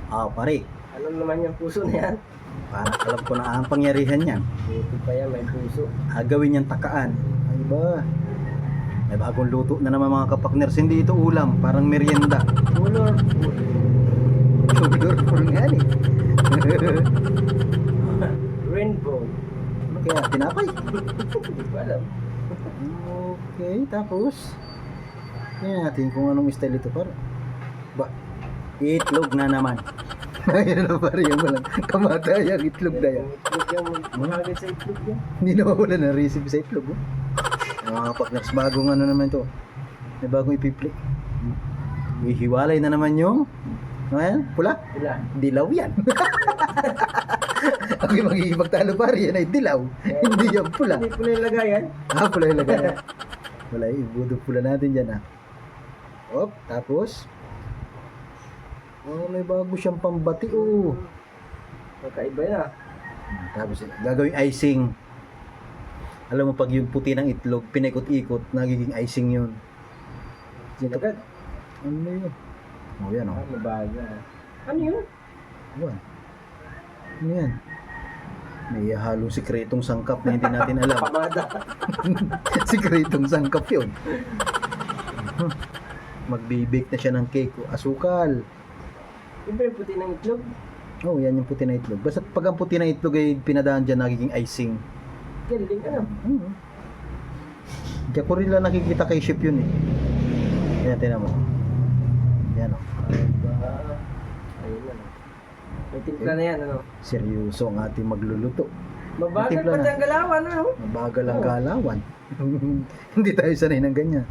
Ah, pare. Alam naman yung puso na yan. Parang alam ko na ang pangyarihan niyan. Buti pa yan, may puso. Gawin niyang takaan. Ay ba? May bagong luto na naman mga kapakners. Hindi ito ulam, parang merienda. Colorful. Colorful nga eh. Rainbow. Ano kaya? Tinapay? Hindi ko alam. Okay, tapos tingnan natin kung anong style ito para. Ba, itlog na naman. Ayun na pare yung walang kamatayang itlog na yan. Itlog yan, mahagad sa itlog yan. Hindi nawawala ng recipe sa itlog. Oh. Mga kapakners, bagong ano naman to. May bagong ipipli. Ihiwalay na naman yung ano yan? Pula? Wala. Dilaw yan. Ako yung magiging magtalo pare, yan ay dilaw. Hindi yan pula. Hindi pula yung lagayan. Ah, pula yung lagay. Wala, ibudog pula natin dyan ah. Op, tapos oh, may bago siyang pambati oh. Magkaiba yan ah. Tapos gagawing icing. Alam mo pag yung puti ng itlog pinikot-ikot, nagiging icing yun. Sinagad. Ano yun? Oh, yan oh. Ah, mabaga. Ano yun? Awan. Ano yan? May halong sikretong sangkap na hindi natin alam. Pamada. Sikretong sangkap yun. Magbe-bake na siya ng cake. Asukal. Yung ba yung puti ng itlog? Oh, yan yung puti na itlog. Basta pag ang puti na itlog ay pinadaan dyan, nagiging icing. Galing ano? Diyan ko rin lang nakikita kay Chef yun eh. Yan, tinan mo. Yan o. Ayun na. May timpla na yan ano? Seryoso ang ating magluluto. Mabagal Timpla pati na. ang galawan ano? Mabagal ang Oo. galawan. Hindi tayo sanay ng ganyan.